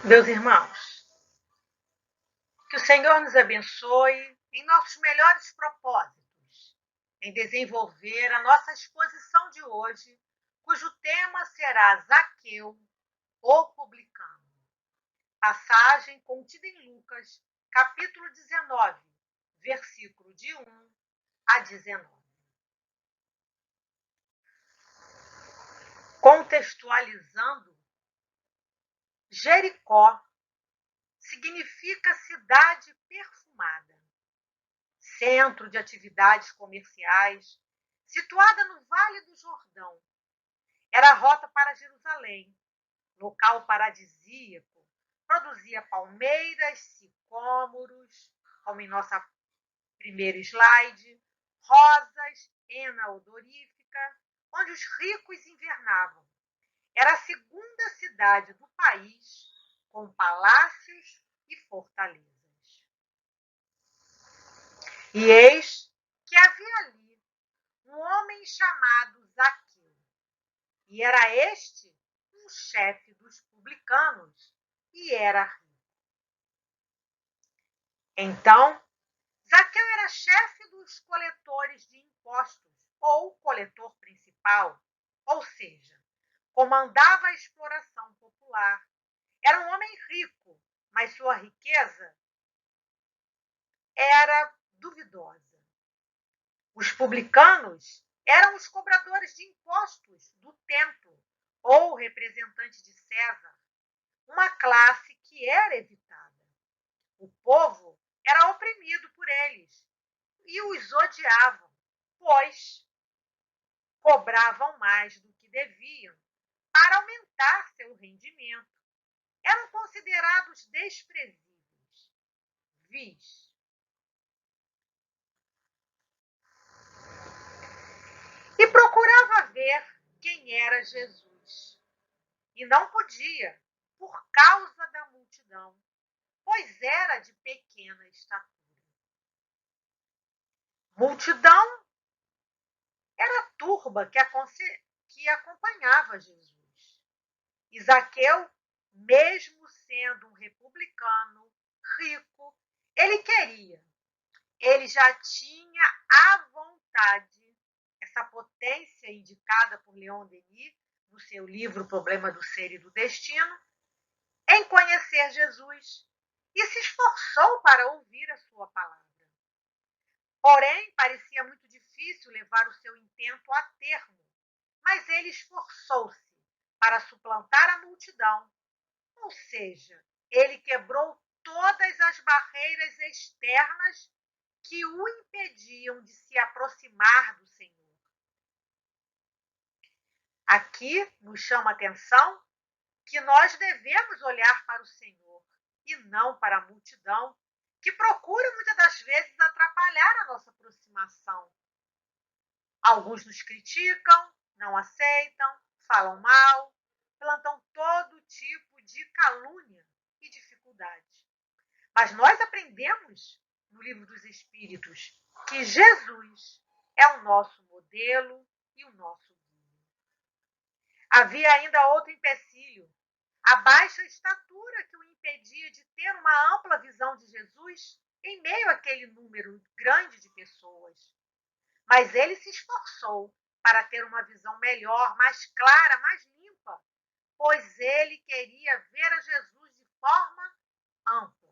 Meus irmãos, que o Senhor nos abençoe em nossos melhores propósitos, em desenvolver a nossa exposição de hoje, cujo tema será Zaqueu, o publicano. Passagem contida em Lucas, capítulo 19, versículo de 1 a 19. Contextualizando, Jericó significa cidade perfumada, centro de atividades comerciais, situada no Vale do Jordão. Era a rota para Jerusalém, local paradisíaco, produzia palmeiras, sicômoros, como em nossa primeira slide, rosas, hena odorífica, onde os ricos invernavam. Era a segunda cidade do país, com palácios e fortalezas. E eis que havia ali um homem chamado Zaqueu, e era este um chefe dos publicanos, e era rico. Então, Zaqueu era chefe dos coletores de impostos, ou coletor principal, ou seja, comandava a exploração popular. Era um homem rico, mas sua riqueza era duvidosa. Os publicanos eram os cobradores de impostos do templo, ou representantes de César, uma classe que era evitada. O povo era oprimido por eles e os odiavam, pois cobravam mais do que deviam para aumentar seu rendimento. Eram considerados desprezíveis, vis. E procurava ver quem era Jesus. E não podia, por causa da multidão, pois era de pequena estatura. Multidão era a turba que acompanhava Jesus. E Zaqueu, mesmo sendo um republicano rico, ele já tinha à vontade essa potência indicada por Leon Denis no seu livro Problema do Ser e do Destino, em conhecer Jesus e se esforçou para ouvir a sua palavra. Porém, parecia muito difícil levar o seu intento a termo, mas ele esforçou-se para suplantar a multidão, ou seja, ele quebrou todas as barreiras externas que o impediam de se aproximar do Senhor. Aqui nos chama a atenção que nós devemos olhar para o Senhor e não para a multidão, que procura muitas das vezes atrapalhar a nossa aproximação. Alguns nos criticam, não aceitam, falam mal, plantam todo tipo de calúnia e dificuldade. Mas nós aprendemos no Livro dos Espíritos que Jesus é o nosso modelo e o nosso guia. Havia ainda outro empecilho, a baixa estatura que o impedia de ter uma ampla visão de Jesus em meio àquele número grande de pessoas. Mas ele se esforçou para ter uma visão melhor, mais clara, mais limpa, pois ele queria ver a Jesus de forma ampla.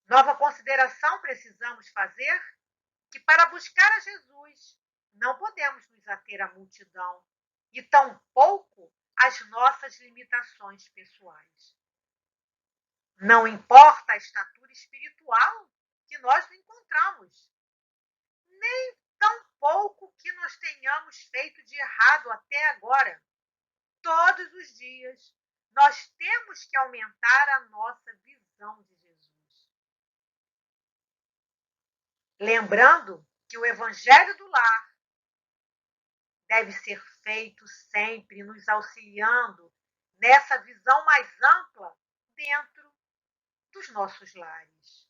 Nova consideração precisamos fazer que para buscar a Jesus não podemos nos ater à multidão e tampouco às nossas limitações pessoais. Não importa a estatura espiritual que nós encontramos, nem tampouco o que nós tenhamos feito de errado até agora. Todos os dias nós temos que aumentar a nossa visão de Jesus. Lembrando que o Evangelho do Lar deve ser feito sempre nos auxiliando nessa visão mais ampla dentro dos nossos lares,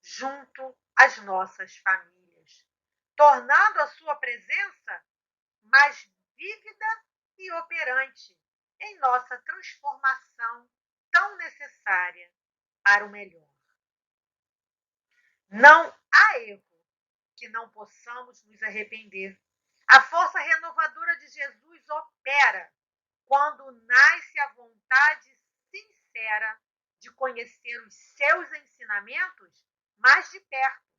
junto às nossas famílias, tornando a sua presença mais vívida e operante, em nossa transformação tão necessária para o melhor. Não há erro que não possamos nos arrepender. A força renovadora de Jesus opera quando nasce a vontade sincera de conhecer os seus ensinamentos mais de perto.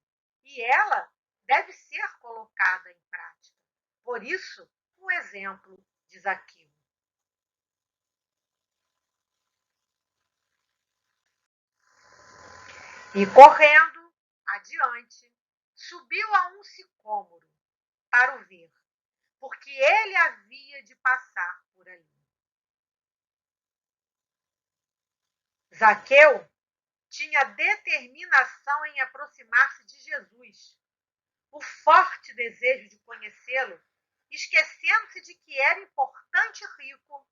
E ela deve ser colocada em prática. Por isso, o exemplo de Zaqueu. E correndo adiante, subiu a um sicômoro para o ver, porque ele havia de passar por ali. Zaqueu tinha determinação em aproximar-se de Jesus, o forte desejo de conhecê-lo, esquecendo-se de que era importante e rico,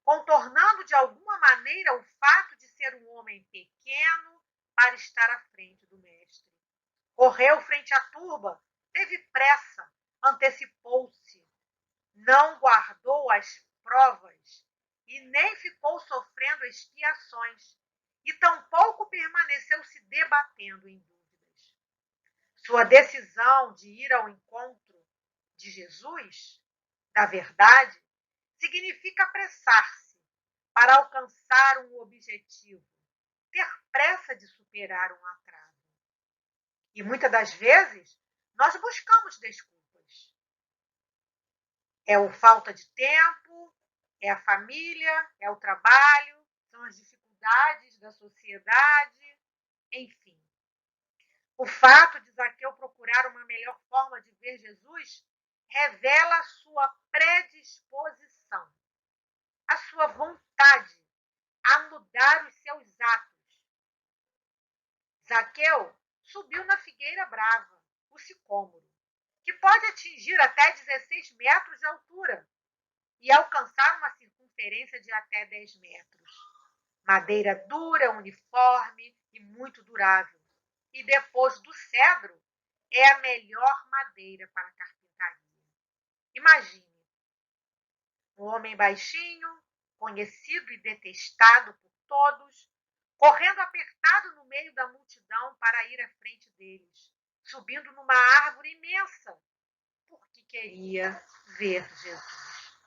contornando de alguma maneira o fato de ser um homem pequeno para estar à frente do mestre. Correu frente à turba, teve pressa, antecipou-se, não guardou as provas e nem ficou sofrendo expiações, e tampouco permaneceu se debatendo em dúvidas. Sua decisão de ir ao encontro de Jesus, da verdade, significa apressar-se para alcançar um objetivo, ter pressa de superar um atraso. E muitas das vezes nós buscamos desculpas. É a falta de tempo, é a família, é o trabalho, são as dificuldades da sociedade, enfim. O fato de Zaqueu procurar uma melhor forma de ver Jesus revela a sua predisposição, a sua vontade a mudar os seus atos. Zaqueu subiu na figueira brava, o sicômoro, que pode atingir até 16 metros de altura e alcançar uma circunferência de até 10 metros. Madeira dura, uniforme e muito durável. E depois do cedro, é a melhor madeira para carpintaria. Imagine, um homem baixinho, conhecido e detestado por todos, correndo apertado no meio da multidão para ir à frente deles, subindo numa árvore imensa, porque queria ver Jesus.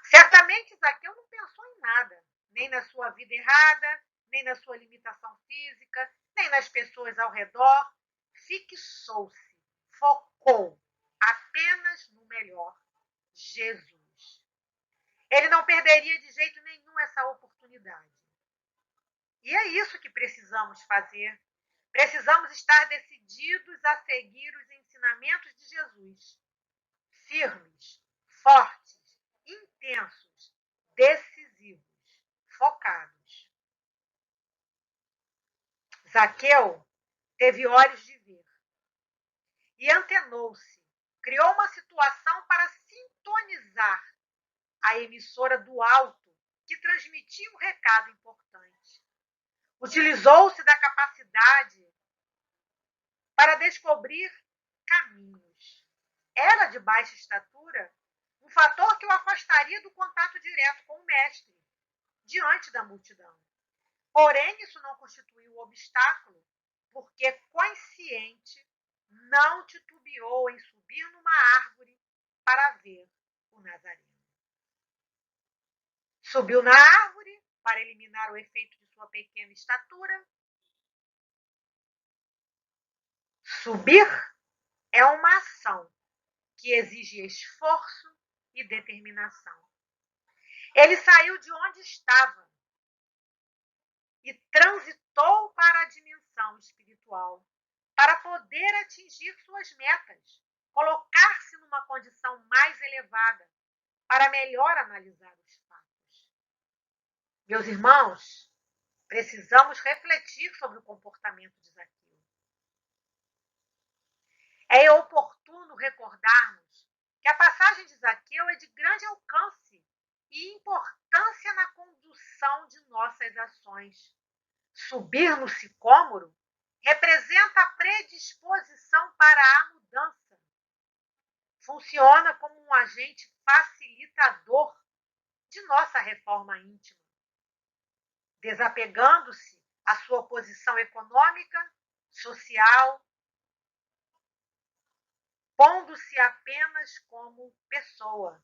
Certamente Zaqueu não pensou em nada, nem na sua vida errada, nem na sua limitação física, nem nas pessoas ao redor. Fixou-se, focou apenas no melhor, Jesus. Ele não perderia de jeito nenhum essa oportunidade. E é isso que precisamos fazer. Precisamos estar decididos a seguir os ensinamentos de Jesus. Firmes, fortes, intensos, decisivos, focados. Zaqueu teve olhos de ver e antenou-se. Criou uma situação para sintonizar a emissora do alto que transmitia um recado importante. Utilizou-se da capacidade para descobrir caminhos. Era de baixa estatura, um fator que o afastaria do contato direto com o mestre, diante da multidão. Porém, isso não constituiu um obstáculo, porque consciente não titubeou em subir numa árvore para ver o Nazareno. Subiu na árvore para eliminar o efeito de sua pequena estatura. Subir é uma ação que exige esforço e determinação. Ele saiu de onde estava e transitou para a dimensão espiritual, para poder atingir suas metas, colocar-se numa condição mais elevada, para melhor analisar os fatos. Meus irmãos, precisamos refletir sobre o comportamento de Zaqueu. É oportuno recordarmos que a passagem de Zaqueu é de grande alcance e importância na condução de nossas ações. Subir no sicômoro representa a predisposição para a mudança. Funciona como um agente facilitador de nossa reforma íntima, desapegando-se à sua posição econômica, social, pondo-se apenas como pessoa,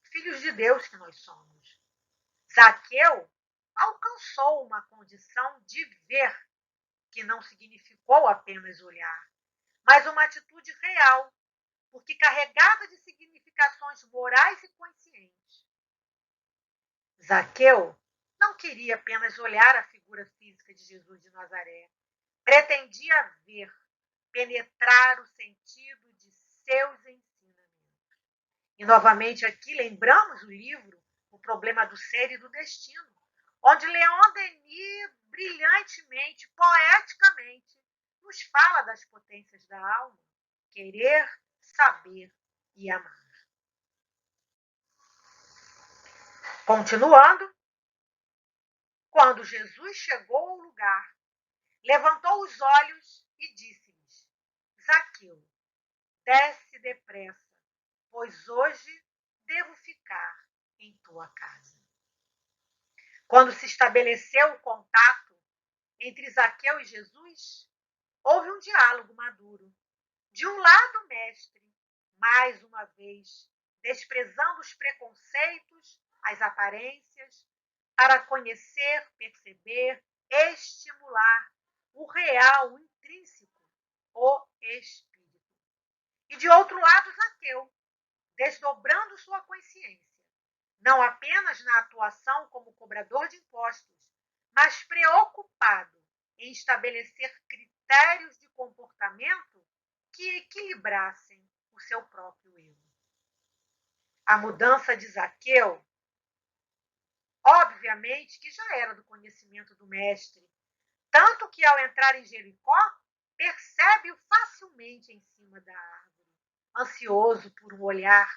filhos de Deus que nós somos. Zaqueu alcançou uma condição de ver, que não significou apenas olhar, mas uma atitude real, porque carregada de significações morais e conscientes. Zaqueu não queria apenas olhar a figura física de Jesus de Nazaré, pretendia ver, penetrar o sentido de seus ensinamentos. E novamente aqui lembramos o livro O Problema do Ser e do Destino, onde Leon Denis brilhantemente, poeticamente, nos fala das potências da alma, querer, saber e amar. Continuando, quando Jesus chegou ao lugar, levantou os olhos e disse-lhes: Zaqueu, desce depressa, pois hoje devo ficar em tua casa. Quando se estabeleceu o contato entre Zaqueu e Jesus, houve um diálogo maduro. De um lado, o mestre, mais uma vez, desprezando os preconceitos, as aparências, para conhecer, perceber, estimular o real, o intrínseco, o espírito. E de outro lado, Zaqueu, desdobrando sua consciência, não apenas na atuação como cobrador de impostos, mas preocupado em estabelecer critérios de comportamento que equilibrassem o seu próprio ego. A mudança de Zaqueu, obviamente, que já era do conhecimento do mestre, tanto que ao entrar em Jericó, percebe-o facilmente em cima da árvore, ansioso por um olhar,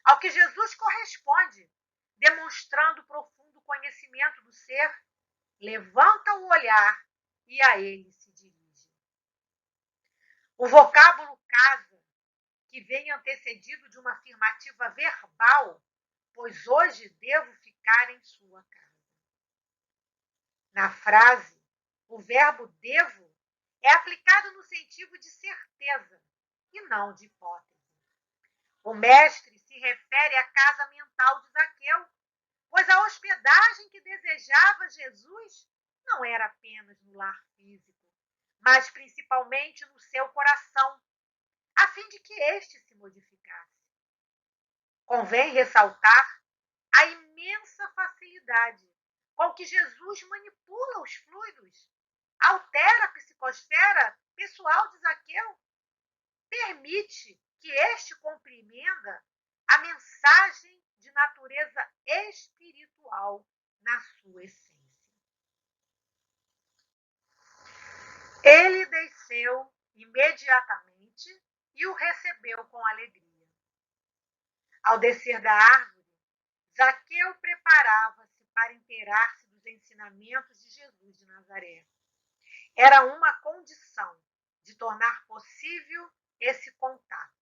ao que Jesus corresponde, demonstrando profundo conhecimento do ser, levanta o olhar e a ele se dirige. O vocábulo casa, que vem antecedido de uma afirmativa verbal, pois hoje devo ficar em sua casa. Na frase, o verbo devo é aplicado no sentido de certeza e não de hipótese. O mestre se refere à casa mental de Zaqueu, pois a hospedagem que desejava Jesus não era apenas no lar físico, mas principalmente no seu coração, a fim de que este se modificasse. Convém ressaltar a imensa facilidade com que Jesus manipula os fluidos, altera a psicosfera pessoal de Zaqueu, permite que este compreenda a mensagem de natureza espiritual na sua essência. Ele desceu imediatamente e o recebeu com alegria. Ao descer da árvore, Zaqueu preparava-se para inteirar-se dos ensinamentos de Jesus de Nazaré. Era uma condição de tornar possível esse contato.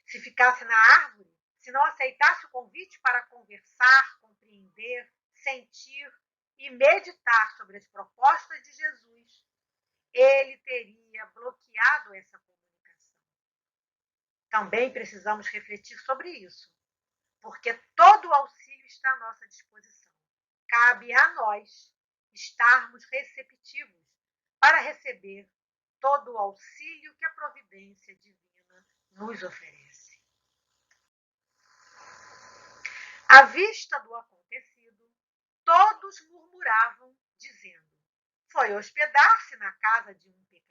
Se ficasse na árvore, se não aceitasse o convite para conversar, compreender, sentir e meditar sobre as propostas de Jesus, ele teria bloqueado essa comunicação. Também precisamos refletir sobre isso, porque todo o auxílio está à nossa disposição. Cabe a nós estarmos receptivos para receber todo o auxílio que a providência divina nos oferece. À vista do acontecido, todos murmuravam, dizendo: foi hospedar-se na casa de um pecador.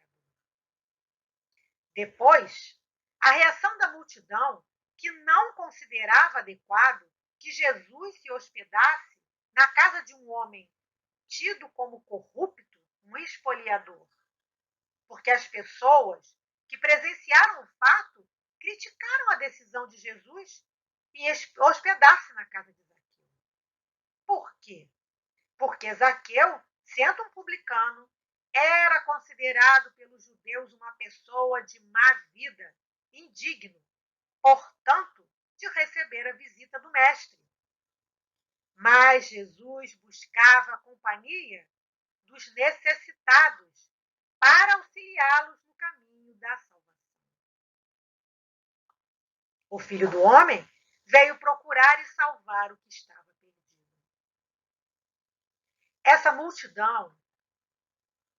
Depois, a reação da multidão, que não considerava adequado que Jesus se hospedasse na casa de um homem tido como corrupto, um espoliador. Porque as pessoas que presenciaram o fato criticaram a decisão de Jesus em hospedar-se na casa de Zaqueu. Por quê? Porque Zaqueu, sendo um publicano, era considerado pelos judeus uma pessoa de má vida, indigno, portanto, de receber a visita do mestre. Mas Jesus buscava a companhia dos necessitados para auxiliá-los no caminho da salvação. O Filho do Homem veio procurar e salvar o que estava perdido. Essa multidão,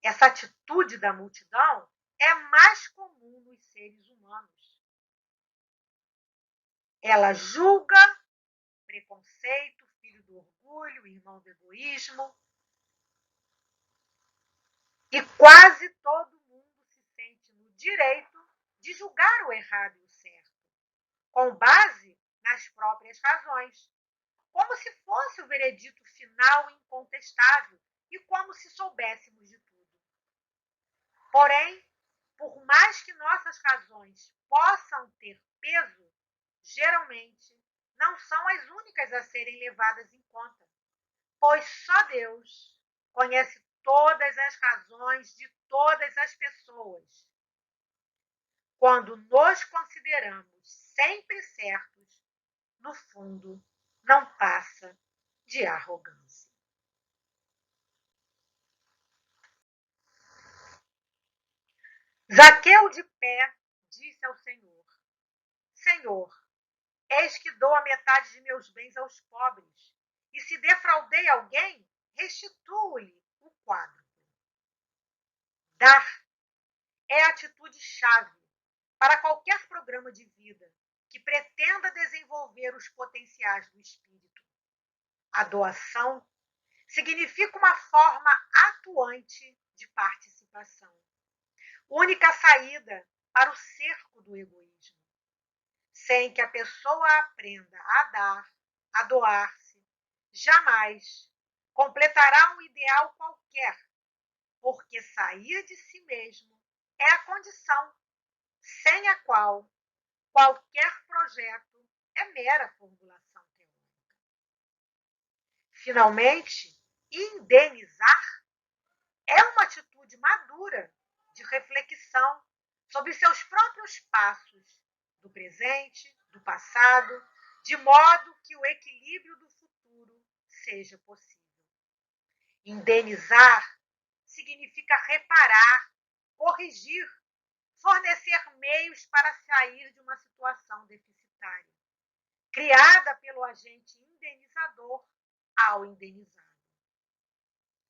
essa atitude da multidão é mais comum nos seres humanos. Ela julga, preconceito, filho do orgulho, irmão do egoísmo. E quase todo mundo se sente no direito de julgar o errado e o certo, com base nas próprias razões, como se fosse o veredito final incontestável e como se soubéssemos de tudo. Porém, por mais que nossas razões possam ter peso, geralmente não são as únicas a serem levadas em conta, pois só Deus conhece todas as razões de todas as pessoas. Quando nos consideramos sempre certos, no fundo, não passa de arrogância. Zaqueu de pé disse ao Senhor: Senhor, eis que dou a metade de meus bens aos pobres, e se defraudei alguém, restituo-lhe o quádruplo. Dar é a atitude-chave para qualquer programa de vida que pretenda desenvolver os potenciais do espírito. A doação significa uma forma atuante de participação, única saída para o cerco do egoísmo. Sem que a pessoa aprenda a dar, a doar-se, jamais completará um ideal qualquer, porque sair de si mesmo é a condição sem a qual qualquer projeto é mera formulação teórica. Finalmente, indenizar é uma atitude madura de reflexão sobre seus próprios passos do presente, do passado, de modo que o equilíbrio do futuro seja possível. Indenizar significa reparar, corrigir, fornecer meios para sair de uma situação deficitária, criada pelo agente indenizador ao indenizado.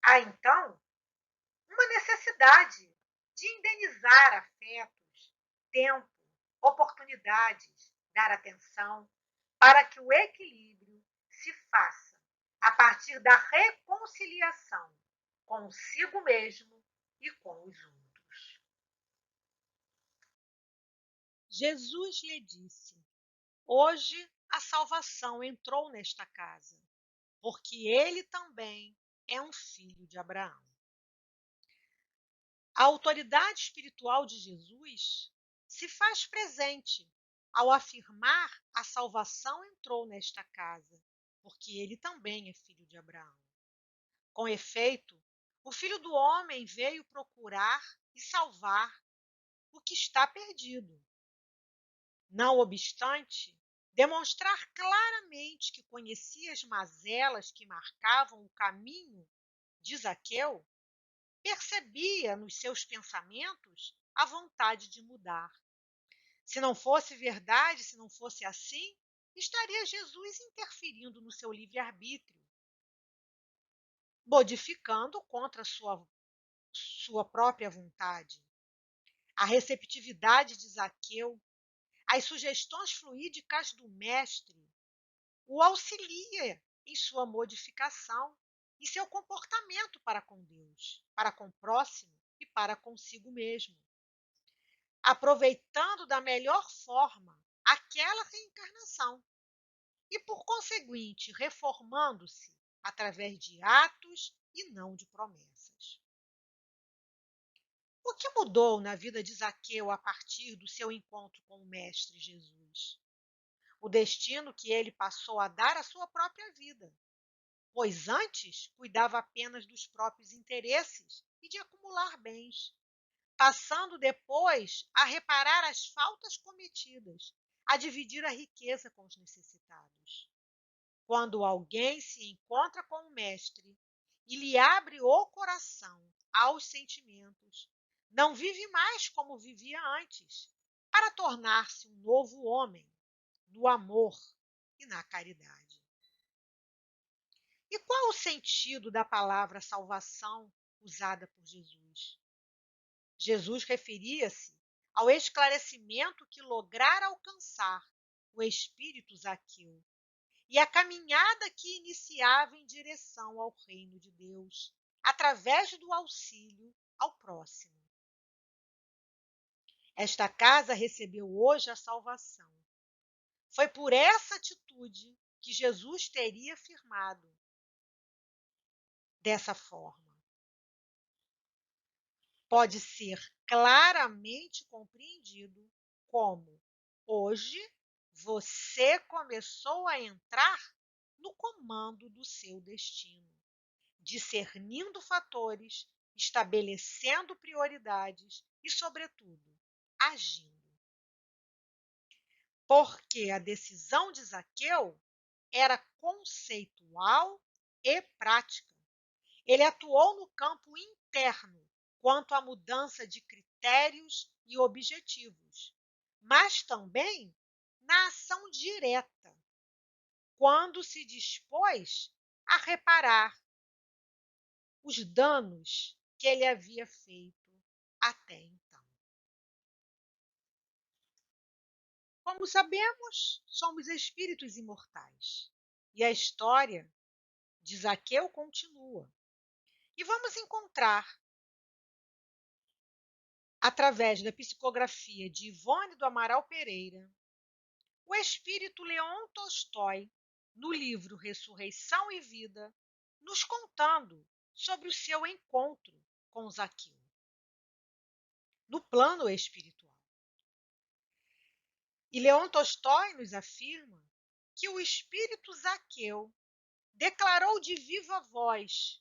Há, então, uma necessidade de indenizar afetos, tempo, oportunidades, dar atenção, para que o equilíbrio se faça a partir da reconciliação consigo mesmo e com os outros. Jesus lhe disse: Hoje a salvação entrou nesta casa, porque ele também é um filho de Abraão. A autoridade espiritual de Jesus se faz presente ao afirmar: a salvação entrou nesta casa, porque ele também é filho de Abraão. Com efeito, o Filho do Homem veio procurar e salvar o que está perdido. Não obstante, demonstrar claramente que conhecia as mazelas que marcavam o caminho de Zaqueu, percebia nos seus pensamentos a vontade de mudar. Se não fosse verdade, se não fosse assim, estaria Jesus interferindo no seu livre-arbítrio, modificando contra sua própria vontade. A receptividade de Zaqueu, as sugestões fluídicas do mestre, o auxilia em sua modificação e seu comportamento para com Deus, para com o próximo e para consigo mesmo, aproveitando da melhor forma aquela reencarnação e, por conseguinte, reformando-se através de atos e não de promessas. O que mudou na vida de Zaqueu a partir do seu encontro com o Mestre Jesus? O destino que ele passou a dar à sua própria vida, pois antes cuidava apenas dos próprios interesses e de acumular bens, passando depois a reparar as faltas cometidas, a dividir a riqueza com os necessitados. Quando alguém se encontra com o Mestre e lhe abre o coração aos sentimentos, não vive mais como vivia antes, para tornar-se um novo homem, no amor e na caridade. E qual o sentido da palavra salvação usada por Jesus? Jesus referia-se ao esclarecimento que lograra alcançar o espírito Zaqueu e a caminhada que iniciava em direção ao reino de Deus, através do auxílio ao próximo. Esta casa recebeu hoje a salvação. Foi por essa atitude que Jesus teria afirmado dessa forma. Pode ser claramente compreendido como hoje você começou a entrar no comando do seu destino, discernindo fatores, estabelecendo prioridades e, sobretudo, agindo. Porque a decisão de Zaqueu era conceitual e prática. Ele atuou no campo interno quanto à mudança de critérios e objetivos, mas também na ação direta, quando se dispôs a reparar os danos que ele havia feito até então. Como sabemos, somos espíritos imortais e a história de Zaqueu continua. E vamos encontrar, através da psicografia de Ivone do Amaral Pereira, o espírito Leon Tolstói, no livro Ressurreição e Vida, nos contando sobre o seu encontro com Zaqueu, no plano espiritual. E Leon Tolstói nos afirma que o espírito Zaqueu declarou de viva voz,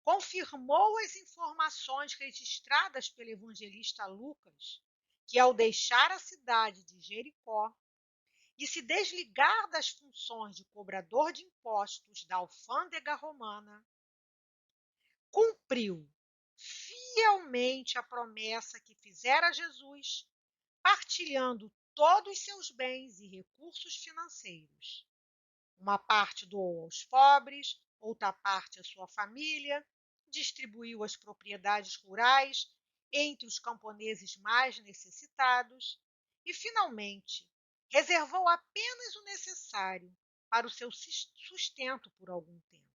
confirmou as informações registradas pelo evangelista Lucas, que ao deixar a cidade de Jericó e se desligar das funções de cobrador de impostos da alfândega romana, cumpriu fielmente a promessa que fizera a Jesus, partilhando todos os seus bens e recursos financeiros. Uma parte doou aos pobres, outra parte à sua família, distribuiu as propriedades rurais entre os camponeses mais necessitados e, finalmente, reservou apenas o necessário para o seu sustento por algum tempo.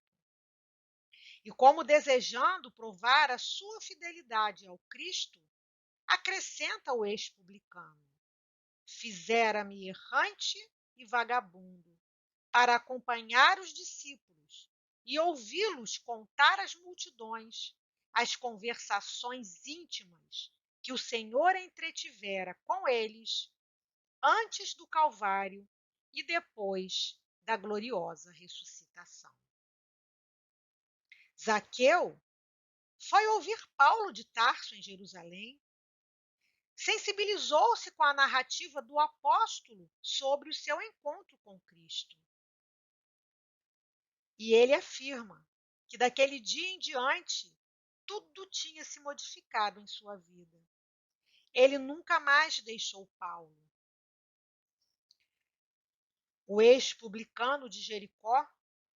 E como desejando provar a sua fidelidade ao Cristo, acrescenta o ex-publicano: fizera-me errante e vagabundo, para acompanhar os discípulos e ouvi-los contar às multidões as conversações íntimas que o Senhor entretivera com eles antes do Calvário e depois da gloriosa ressuscitação. Zaqueu foi ouvir Paulo de Tarso em Jerusalém, sensibilizou-se com a narrativa do apóstolo sobre o seu encontro com Cristo. E ele afirma que daquele dia em diante tudo tinha se modificado em sua vida. Ele nunca mais deixou Paulo. O ex-publicano de Jericó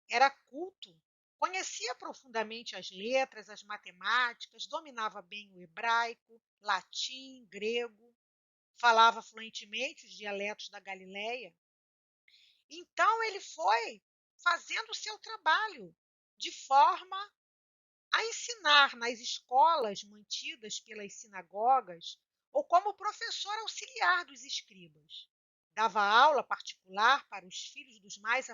era culto, conhecia profundamente as letras, as matemáticas, dominava bem o hebraico, latim, grego, falava fluentemente os dialetos da Galileia. Então ele foi fazendo o seu trabalho de forma a ensinar nas escolas mantidas pelas sinagogas ou como professor auxiliar dos escribas. Dava aula particular para os filhos dos mais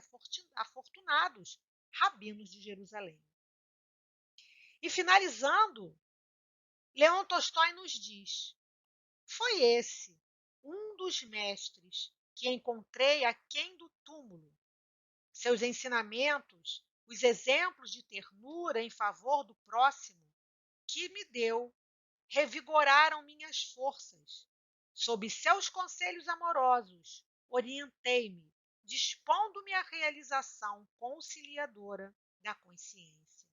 afortunados rabinos de Jerusalém. E finalizando, Leon Tolstói nos diz: foi esse um dos mestres que encontrei aquém do túmulo. Seus ensinamentos, os exemplos de ternura em favor do próximo que me deu, revigoraram minhas forças. Sob seus conselhos amorosos, orientei-me dispondo-me à realização conciliadora da consciência.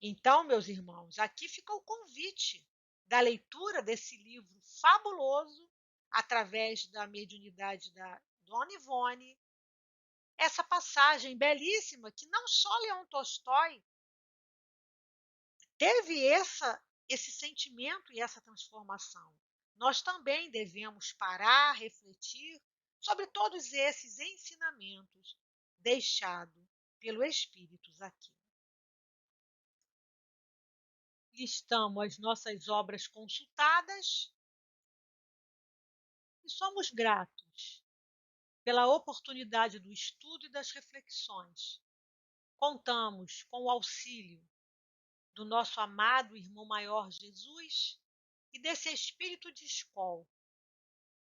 Então, meus irmãos, aqui fica o convite da leitura desse livro fabuloso, através da mediunidade da Dona Ivone, essa passagem belíssima que não só Leão Tolstói teve esse sentimento e essa transformação. Nós também devemos parar, refletir sobre todos esses ensinamentos deixados pelo Espíritos aqui. Listamos as nossas obras consultadas e somos gratos pela oportunidade do estudo e das reflexões. Contamos com o auxílio do nosso amado irmão maior Jesus e desse espírito de escola,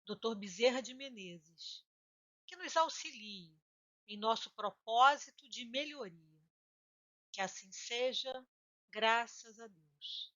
Dr. Bezerra de Menezes, que nos auxilie em nosso propósito de melhoria. Que assim seja, graças a Deus.